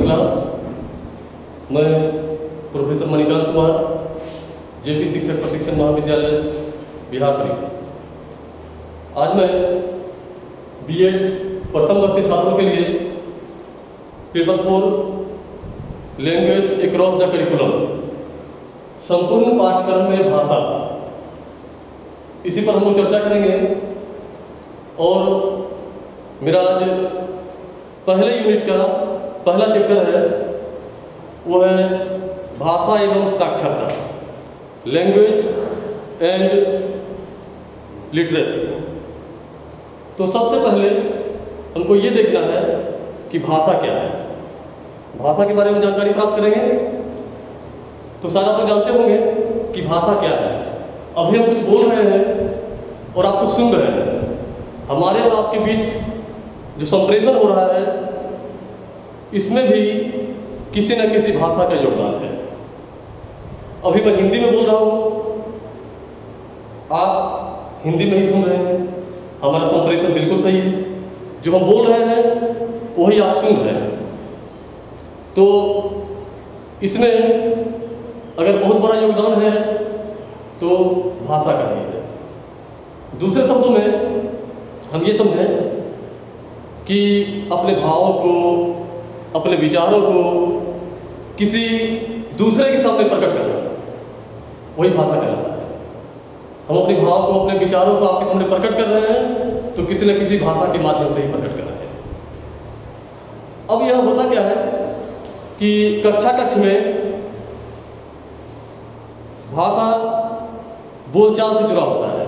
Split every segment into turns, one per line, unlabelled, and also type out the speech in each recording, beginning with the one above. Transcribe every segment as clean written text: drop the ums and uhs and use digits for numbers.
Class. मैं professor Manikant Kumar, JP शिक्षक प्रशिक्षण महाविद्यालय बिहार शरीफ। आज मैं बीएड प्रथम वर्ष के छात्रों के लिए paper 4 language across the curriculum संपूर्ण पाठ्यक्रम में भाषा, इसी पर हम लोग चर्चा करेंगे। और मेरा आज पहले यूनिट का पहला चैप्टर है, वो है भाषा एवं साक्षरता, लैंग्वेज एंड लिटरेसी। तो सबसे पहले हमको ये देखना है कि भाषा क्या है। भाषा के बारे में जानकारी प्राप्त करेंगे। तो शायद आप लोग जानते होंगे कि भाषा क्या है। अभी हम कुछ बोल रहे हैं और आप कुछ सुन रहे हैं। हमारे और आपके बीच जो संप्रेषण हो रहा है, इसमें भी किसी न किसी भाषा का योगदान है। अभी मैं हिंदी में बोल रहा हूँ, आप हिंदी में ही सुन रहे हैं। हमारा संप्रेषण बिल्कुल सही है। जो हम बोल रहे हैं वही आप सुन रहे हैं। तो इसमें अगर बहुत बड़ा योगदान है तो भाषा का ही है। दूसरे शब्दों में हम ये समझें कि अपने भावों को, अपने विचारों को किसी दूसरे के सामने प्रकट करना, वही भाषा कहलाता है। हम अपने भाव को, अपने विचारों को आपके सामने प्रकट कर रहे हैं तो किसी न किसी भाषा के माध्यम से ही प्रकट कर रहे हैं। अब यह होता क्या है कि कक्ष में भाषा बोलचाल से जुड़ा होता है।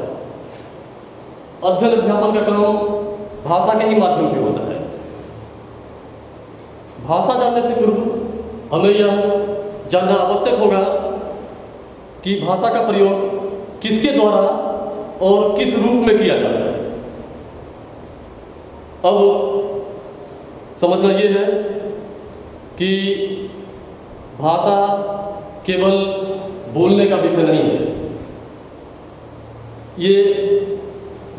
अध्ययन अध्यापन का काम भाषा के ही माध्यम से होता है। भाषा जानने से पूर्व हमें यह जानना आवश्यक होगा कि भाषा का प्रयोग किसके द्वारा और किस रूप में किया जाता है। अब समझना यह है कि भाषा केवल बोलने का विषय नहीं है, ये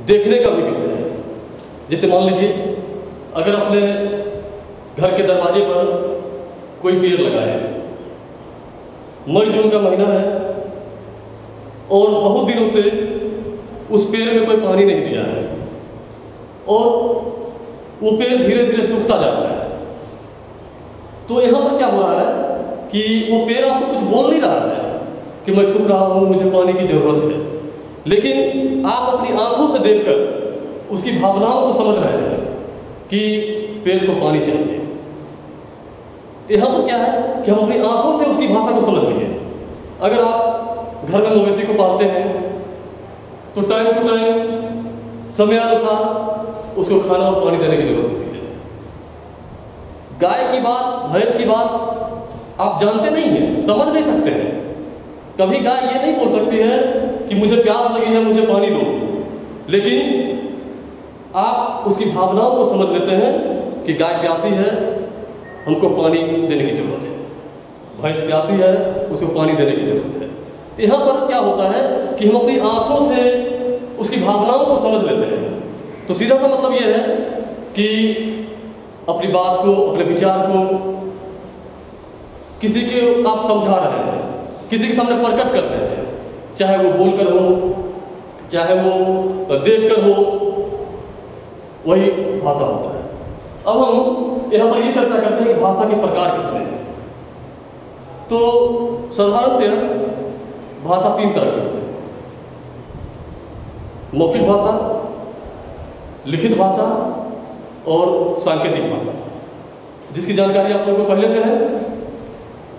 देखने का भी विषय है। जैसे मान लीजिए, अगर अपने घर के दरवाजे पर कोई पेड़ लगाए, मई जून का महीना है और बहुत दिनों से उस पेड़ में कोई पानी नहीं दिया है और वो पेड़ धीरे धीरे सूखता जा रहा है, तो यहाँ पर क्या हो रहा है कि वो पेड़ आपको कुछ बोल नहीं रहा है कि मैं सूख रहा हूँ, मुझे पानी की जरूरत है, लेकिन आप अपनी आंखों से देखकर उसकी भावनाओं को समझ रहे हैं कि पेड़ को पानी चाहिए। यहाँ पर क्या है कि हम अपनी आंखों से उसकी भाषा को समझ लेंगे। अगर आप घर में मवेशी को पालते हैं तो टाइम टू टाइम समयानुसार उसको खाना और पानी देने की जरूरत होती है। गाय की बात, भैंस की बात आप जानते नहीं हैं, समझ नहीं सकते हैं। कभी गाय ये नहीं बोल सकती है कि मुझे प्यास लगी है, मुझे पानी दो, लेकिन आप उसकी भावनाओं को समझ लेते हैं कि गाय प्यासी है, हमको पानी देने की जरूरत है, भैंस प्यासी है, उसको पानी देने की जरूरत है। यहाँ पर क्या होता है कि हम अपनी आंखों से उसकी भावनाओं को समझ लेते हैं। तो सीधा सा मतलब यह है कि अपनी बात को, अपने विचार को किसी के आप समझा रहे हैं, किसी के सामने प्रकट कर रहे हैं, चाहे वो बोलकर हो, चाहे वो देखकर हो, वही भाषा होता है। अब हम यहाँ पर ये चर्चा करते हैं कि भाषा के प्रकार कितने हैं। तो साधारणतः भाषा 3 तरह की होती है: मौखिक भाषा, लिखित भाषा और सांकेतिक भाषा, जिसकी जानकारी आप लोगों को पहले से है।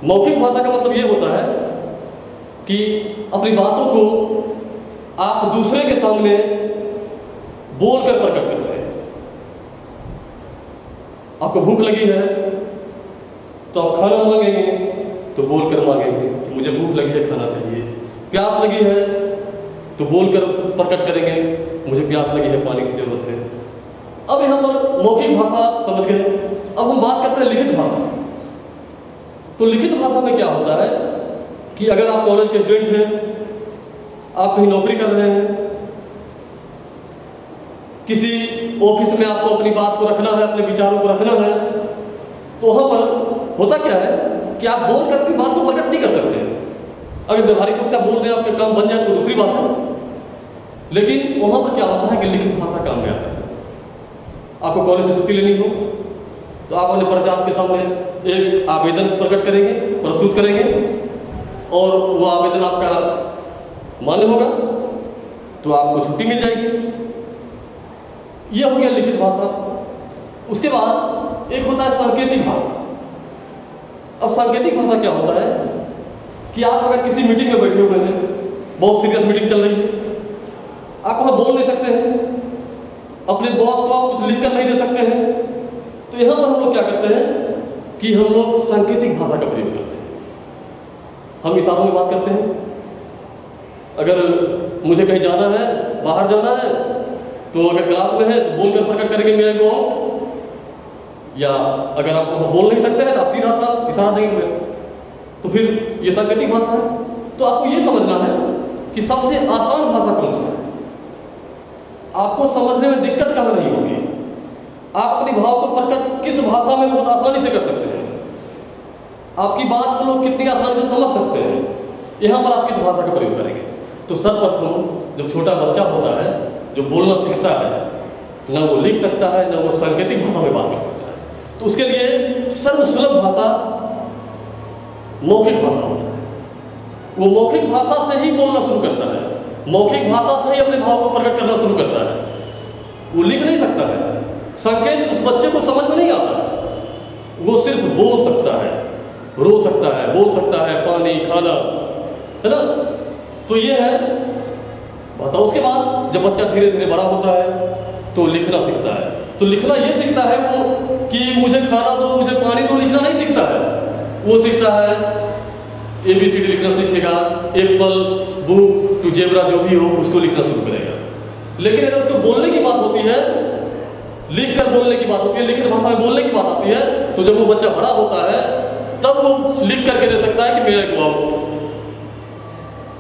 मौखिक भाषा का मतलब ये होता है कि अपनी बातों को आप दूसरे के सामने बोलकर प्रकट करते हैं। आपको भूख लगी है तो आप खाना मांगेंगे तो बोलकर मांगेंगे कि मुझे भूख लगी है, खाना चाहिए। प्यास लगी है तो बोलकर प्रकट करेंगे, मुझे प्यास लगी है, पानी की जरूरत है। अब यहाँ पर मौखिक भाषा समझ गए। अब हम बात करते हैं लिखित भाषा की। तो लिखित भाषा में क्या होता है कि अगर आप कॉलेज के स्टूडेंट हैं, आप कहीं नौकरी कर रहे हैं, किसी ऑफिस में आपको अपनी बात को रखना है, अपने विचारों को रखना है, तो वहाँ पर होता क्या है कि आप बोल कर अपनी बात को प्रकट नहीं कर सकते हैं। अगर व्यवहारिक रूप से आप बोल रहे हैं, आपका काम बन जाए तो दूसरी बात है, लेकिन वहाँ पर क्या होता है कि लिखित भाषा काम में आता है। आपको कॉलेज से छुट्टी लेनी हो तो आप अपने प्राचार्य के सामने एक आवेदन प्रकट करेंगे, प्रस्तुत करेंगे, और वो आवेदन आपका मान्य होगा तो आपको छुट्टी मिल जाएगी। यह हो गया लिखित भाषा। उसके बाद एक होता है सांकेतिक भाषा। अब सांकेतिक भाषा क्या होता है कि आप अगर किसी मीटिंग में बैठे हुए हैं, बहुत सीरियस मीटिंग चल रही है, आप वहाँ बोल नहीं सकते हैं, अपने बॉस को आप कुछ लिख कर नहीं दे सकते हैं, तो यहाँ पर हम लोग क्या करते हैं कि हम लोग सांकेतिक भाषा का प्रयोग करते हैं। हम इशारों में बात करते हैं। अगर मुझे कहीं जाना है, बाहर जाना है, तो अगर क्लास में है तो बोलकर प्रकट करेंगे मेरे को आउट, या अगर आप बोल नहीं सकते हैं तो आप सीधा सा इशारा देंगे, तो फिर ये सांकेतिक भाषा है। तो आपको ये समझना है कि सबसे आसान भाषा कौन सा है, आपको समझने में दिक्कत कहाँ नहीं होगी, आप अपने भाव को प्रकट किस भाषा में बहुत आसानी से कर सकते हैं, आपकी बात को लोग कितनी आसानी से समझ सकते हैं, यहाँ पर आप किस भाषा का प्रयोग करेंगे। तो सर्वप्रथम जब छोटा बच्चा होता है, जो बोलना सीखता है, न वो लिख सकता है न वो सांकेतिक भाषा में बात कर सकता है, तो उसके लिए सर्वसुलभ भाषा मौखिक भाषा होता है। वो मौखिक भाषा से ही बोलना शुरू करता है, मौखिक भाषा से ही अपने भाव को प्रकट करना शुरू करता है। वो लिख नहीं सकता है, संकेत उस बच्चे को समझ में नहीं आता है, वो सिर्फ बोल सकता है, रो सकता है, बोल सकता है, पानी, खाना, है ना। तो ये है भाषा। उसके बाद जब बच्चा धीरे धीरे बड़ा होता है तो लिखना सीखता है। तो लिखना ये सीखता है वो कि मुझे खाना दो, मुझे पानी दो, लिखना नहीं सीखता है। वो सीखता है ABCD लिखना सीखेगा, एप्पल, बुक टू जेब्रा, जो भी हो उसको लिखना शुरू करेगा। लेकिन अगर उसको बोलने की बात होती है, लिख कर बोलने की बात होती है, लिखित भाषा में बोलने की बात आती है, तो जब वो बच्चा बड़ा होता है तब वो लिख करके दे सकता है कि मेरा को आउट।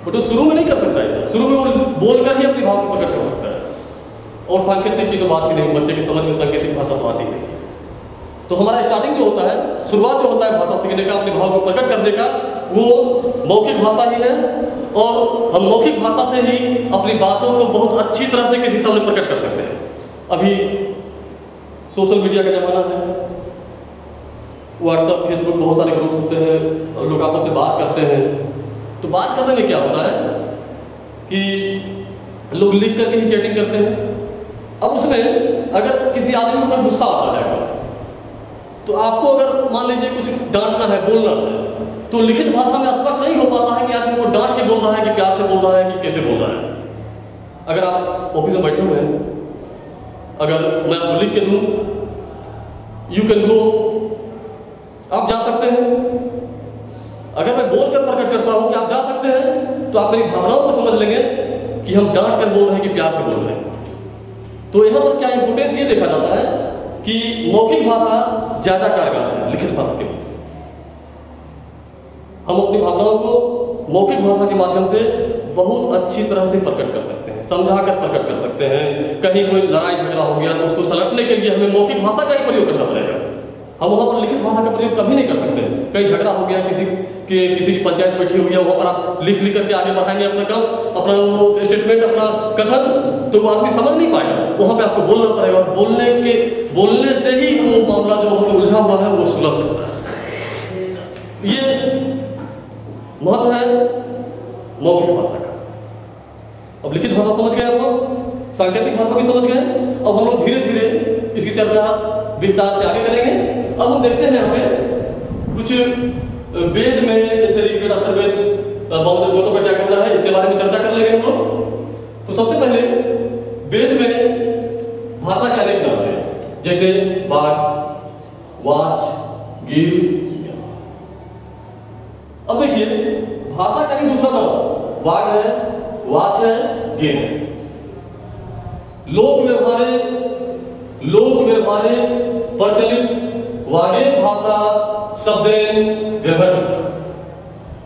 बट वो शुरू में नहीं कर सकता ऐसा, शुरू में वो बोलकर ही अपने भाव को प्रकट कर सकता है। और सांकेतिक की तो बात ही नहीं, बच्चे की समझ में सांकेतिक भाषा तो आती ही नहीं है। तो हमारा स्टार्टिंग जो होता है, शुरुआत जो होता है भाषा सीखने का, अपने भाव को प्रकट करने का, वो मौखिक भाषा ही है। और हम मौखिक भाषा से ही अपनी बातों को बहुत अच्छी तरह से किसी सामने प्रकट कर सकते हैं। अभी सोशल मीडिया का जमाना है, व्हाट्सएप, फेसबुक, बहुत सारे ग्रुप्स होते हैं और लोग आपस में बात करते हैं। तो बात करने में क्या होता है कि लोग लिख करके ही चैटिंग करते हैं। अब उसमें अगर किसी आदमी को कोई गुस्सा आता है तो आपको अगर मान लीजिए कुछ डांटना है, बोलना है, तो लिखित भाषा में स्पष्ट नहीं हो पाता है कि आदमी को डांट के बोल रहा है कि प्यार से बोल रहा है कि कैसे बोल रहा है। अगर आप ऑफिस में बैठे हुए हैं, अगर मैं आपको लिख के दूं यू कैन गो, आप जा सकते हैं। अगर मैं बोलकर प्रकट करता हूं कि आप जा सकते हैं, तो आप मेरी भावनाओं को समझ लेंगे कि हम डांट कर बोल रहे हैं कि प्यार से बोल रहे हैं। तो यहां पर क्या इंपोर्टेंस ये देखा जाता है कि मौखिक भाषा ज्यादा कारगर है लिखित भाषा के। हम अपनी भावनाओं को मौखिक भाषा के माध्यम से बहुत अच्छी तरह से प्रकट कर सकते हैं, समझाकर प्रकट कर सकते हैं। कहीं कोई लड़ाई झगड़ा हो गया तो उसको सलटने के लिए हमें मौखिक भाषा का ही प्रयोग करना पड़ेगा। हम वहां पर लिखित भाषा का प्रयोग कभी नहीं कर सकते। कहीं झगड़ा हो गया, किसी की पंचायत बैठी हुई है, वहां पर आप लिख करके आगे बढ़ाएंगे अपना काम, अपना वो स्टेटमेंट, अपना कथन, तो वो आदमी समझ नहीं पाएगा। वहां पे आपको बोलना पड़ेगा और बोलने से ही वो मामला जो वहां पे उलझा हुआ है वो सुलझ सकता है। ये महत्व है मौखिक भाषा का। अब लिखित भाषा समझ गए हम लोग, सांकेतिक भाषा भी समझ गए। अब हम लोग धीरे धीरे इसकी चर्चा विस्तार से आगे करेंगे। अब हम देखते हैं हमें कुछ वेद में, जैसे ऋग्वेद, अथर्ववेद, गौतम का क्या कहना है, इसके बारे में चर्चा कर लेंगे हम लोग। तो सबसे पहले वेद में भाषा का अनेक नाम है, जैसे वाग, वाच, गिर। अब देखिए भाषा का ही दूसरा नाम वाग है, वाच है, गिर है। लोक व्यवहारे प्रचलित वागे भाषा शब्देन व्यवहृत,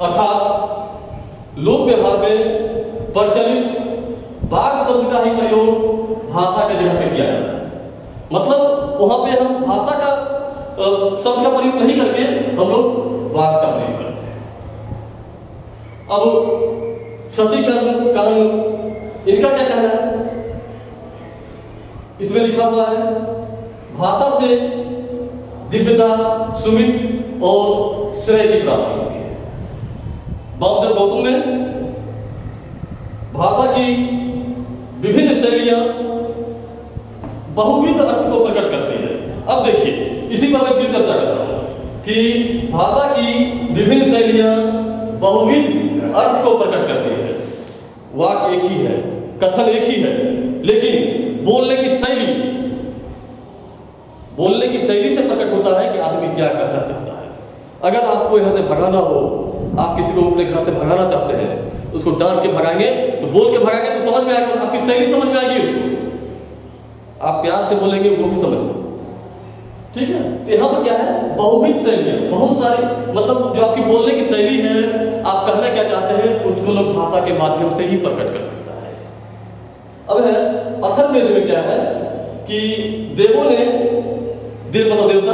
अर्थात लोक व्यवहार में प्रचलित वाग शब्द का ही प्रयोग भाषा के जगह पे किया जाता है। मतलब वहां पे हम भाषा का शब्द का प्रयोग नहीं करके हम लोग वाक का प्रयोग करते हैं। अब शशिकर्ण कानून, इनका क्या कहना है? इसमें लिखा हुआ है, भाषा से दिव्यता, सुमित और श्रेय की प्राप्ति होती है। बौद्ध गौतम में भाषा की विभिन्न शैलियां बहुविध अर्थ को प्रकट करती है। अब देखिए, इसी पर मैं फिर चर्चा करता हूं कि भाषा की विभिन्न शैलियां बहुविध अर्थ को प्रकट करती है। वाक एक ही है, कथन एक ही है, लेकिन बोलने की शैली से प्रकट होता है कि आदमी क्या कहना चाहता है। अगर आपको यहाँ से भगाना हो, आप किसी को अपने घर से भगाना चाहते हैं, उसको डांट के भगाएंगे तो बोल के भगाएंगे तो समझ में आएगा, आपकी शैली समझ में आएगी उसको। आप प्यार से बोलेंगे वो भी समझ में, ठीक है। तो यहाँ पर क्या है, बहुविध शैलियां, बहुत सारी, मतलब जो आपकी बोलने की शैली है, आप कहना क्या चाहते हैं, उसको लोग भाषा के माध्यम से ही प्रकट कर सकता है। अब है अथर्ववेद में क्या है कि देवों ने, देव मतलब देवता,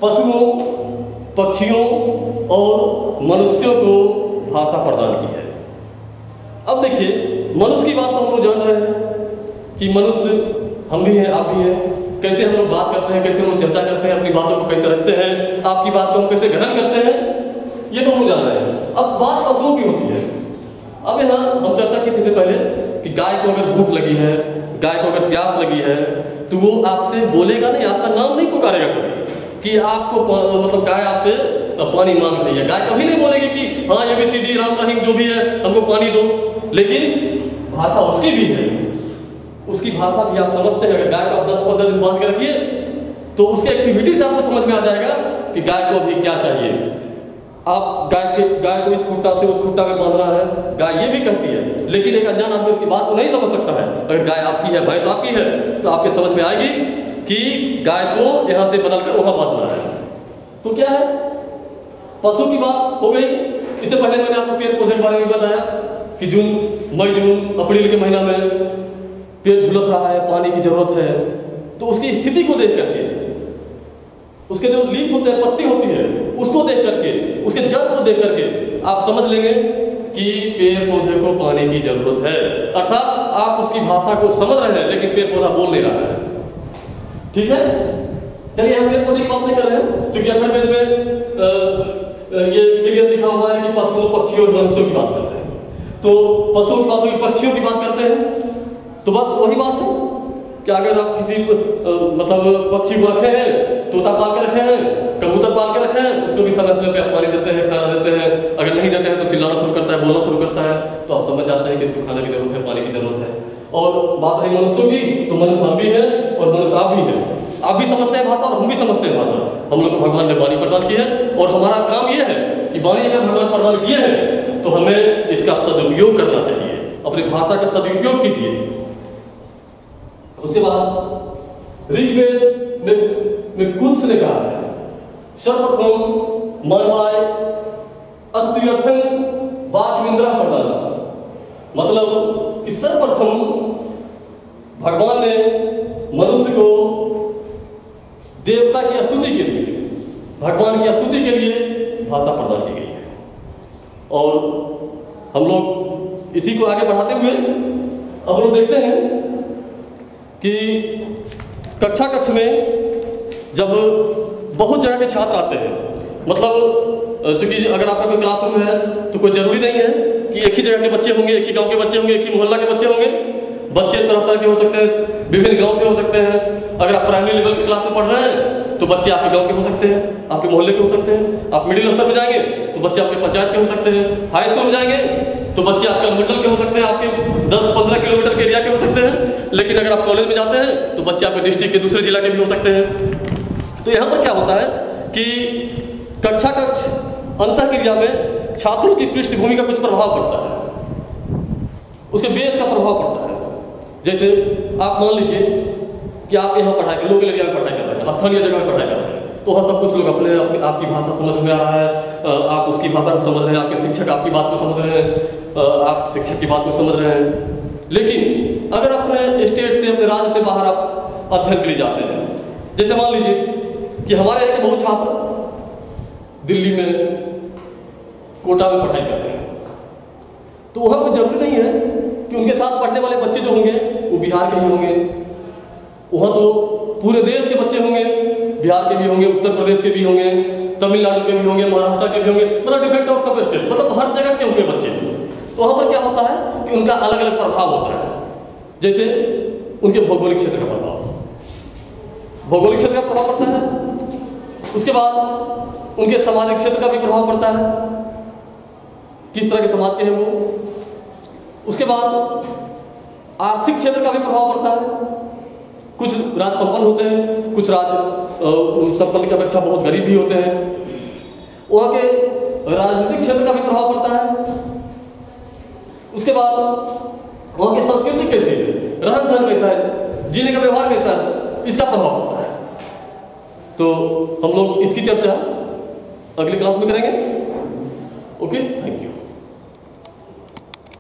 पशुओं, पक्षियों और मनुष्यों को भाषा प्रदान की है। अब देखिए, मनुष्य की बात तो हम लोग जान रहे हैं कि मनुष्य हम भी हैं, आप भी हैं। कैसे हम लोग बात करते हैं, कैसे हम लोग चर्चा करते हैं, अपनी बातों को कैसे रखते हैं, आपकी बात को हम कैसे ग्रहण करते हैं, ये तो हम लोग जान रहे हैं। अब बात पशुओं की होती है। अब यहाँ हम चर्चा की थी इससे पहले कि गाय को अगर भूख लगी है, गाय को अगर प्यास लगी है, तो वो आपसे बोलेगा नहीं, आपका नाम नहीं पुकारेगा कभी कि आपको, मतलब गाय आपसे पानी मांग रही है। गाय कभी नहीं बोलेगी कि हाँ ABCD राम रहीम जो भी है हमको पानी दो। लेकिन भाषा उसकी भी है, उसकी भाषा भी आप समझते हैं। अगर गाय को आप 10-15 दिन बांध के रखिए तो उसके एक्टिविटी से आपको समझ में आ जाएगा कि गाय को अभी क्या चाहिए। आप गाय को इस खुट्टा से उस खुट्टा में बांधना है, गाय ये भी कहती है, लेकिन एक अनजान आदमी उसकी बात को नहीं समझ सकता है। अगर गाय आपकी है, भैंस आपकी है, तो आपके समझ में आएगी कि गाय को यहाँ से बदलकर वहां बांधना है। तो क्या है, पशु की बात हो गई। इससे पहले मैंने आपको पेड़ पौधे के बारे में बताया कि मई जून अप्रैल के महीना में पेड़ झुलस रहा है, पानी की जरूरत है, तो उसकी स्थिति को देख करके, उसके जो लीफ होते हैं, पत्ती होती है, उसको देख करके, उसके जड़ को देख करके आप समझ लेंगे कि पेड़ पौधे को पानी की जरूरत है। अर्थात आप उसकी भाषा को समझ रहे हैं, लेकिन पेड़ पौधा बोल नहीं रहा है। ठीक है, चलिए हम पेड़ पौधे की बात नहीं कर रहे हैं, क्योंकि अथर्ववेद में ये क्लियर लिखा हुआ है कि पशुओं, पक्षियों और मनुष्यों की बात करते हैं। तो पशुओं की बात होगी, पक्षियों की बात करते हैं, तो बस वही बात है कि अगर आप किसी मतलब पक्षी को रखे हैं, तोता पाल के रखे हैं, कबूतर पाल के रखे हैं, उसको भी समय समय पे आप पानी देते हैं, खाना देते हैं। अगर नहीं देते हैं तो चिल्लाना शुरू करता है, बोलना शुरू करता है, तो आप समझ जाते हैं कि इसको खाने की जरूरत है, पानी की जरूरत है। और बात रही मनुष्यों की, तो मनुष्य हम भी हैं और मनुष्य आप भी हैं। आप भी समझते हैं भाषा और हम भी समझते हैं भाषा। हम लोग को भगवान ने वाणी प्रदान की है और हमारा काम यह है कि वाणी अगर भगवान प्रदान किए हैं तो हमें इसका सदुपयोग करना चाहिए, अपनी भाषा का सदुपयोग कीजिए। उसके बाद ऋग्वेद में कुछ ने कहा है, सर्वप्रथम मानवाय अत्युर्थं वाक्मिंद्रा प्रदान, मतलब कि सर्वप्रथम भगवान ने मनुष्य को देवता की स्तुति के लिए, भगवान की स्तुति के लिए भाषा प्रदान की गई है। और हम लोग इसी को आगे बढ़ाते हुए अब लोग देखते हैं कि कक्षा में जब बहुत जगह के छात्र आते हैं, मतलब क्योंकि अगर आपका कोई क्लासरूम है तो कोई जरूरी नहीं है कि एक ही जगह के बच्चे होंगे, एक ही गांव के बच्चे होंगे, एक ही मोहल्ला के बच्चे होंगे। बच्चे तरह तरह के हो सकते हैं, विभिन्न गांव से हो सकते हैं। अगर आप प्राइमरी लेवल की क्लास में पढ़ रहे हैं तो बच्चे आपके गांव के हो सकते हैं, आपके मोहल्ले के हो सकते हैं। आप मिडिल स्तर में जाएंगे तो बच्चे आपके पंचायत के हो सकते हैं। हाई स्कूल में जाएंगे तो बच्चे आपके मंडल के हो सकते हैं, आपके 10-15 किलोमीटर के एरिया के हो सकते हैं। लेकिन अगर आप कॉलेज में जाते हैं तो बच्चे आपके डिस्ट्रिक्ट के दूसरे जिला के भी हो सकते हैं। तो यहाँ पर क्या होता है कि कक्षा अंतःक्रिया में छात्रों की पृष्ठभूमि का कुछ प्रभाव पड़ता है, उसके बेस का प्रभाव पड़ता है। जैसे आप मान लीजिए कि आप यहाँ पढ़ाई कर, लोकल एरिया में पढ़ाई कर रहे हैं, स्थानीय जगह में पढ़ाई कर रहे हैं, तो वहाँ सब कुछ लोग अपनी आपकी भाषा समझ में आ रहा है, आप उसकी भाषा को समझ रहे हैं, आपके शिक्षक आपकी बात को समझ रहे हैं, आप शिक्षक की बात को समझ रहे हैं। लेकिन अगर अपने स्टेट से, अपने राज्य से बाहर आप अध्ययन के लिए जाते हैं, जैसे मान लीजिए कि हमारे यहाँ के बहुत छात्र दिल्ली में, कोटा में पढ़ाई करते हैं, तो वहाँ कोई जरूरी नहीं है कि उनके साथ पढ़ने वाले बच्चे जो होंगे वो बिहार के ही होंगे। वहाँ तो पूरे देश के बच्चे होंगे, बिहार के भी होंगे, उत्तर प्रदेश के भी होंगे, तमिलनाडु के भी होंगे, महाराष्ट्र के भी होंगे, मतलब डिफरेंट ऑफ सब स्टेट, मतलब हर जगह के होंगे बच्चे। तो वहाँ पर क्या होता है कि उनका अलग अलग प्रभाव होता है। जैसे उनके भौगोलिक क्षेत्र का प्रभाव, भौगोलिक क्षेत्र का प्रभाव पड़ता है। उसके बाद उनके सामाजिक क्षेत्र का भी प्रभाव पड़ता है, किस तरह के समाज के हैं वो। उसके बाद आर्थिक क्षेत्र का भी प्रभाव पड़ता है। कुछ राज्य संपन्न होते हैं, कुछ राज्य संपन्न की अपेक्षा बहुत गरीब भी होते हैं। वहाँ के राजनीतिक क्षेत्र का भी प्रभाव पड़ता है। उसके बाद वहाँ की संस्कृति कैसी है, रहन सहन कैसा है, जीने का व्यवहार कैसा है, इसका प्रभाव पड़ता है। तो हम लोग इसकी चर्चा अगली क्लास में करेंगे। Okay, thank you.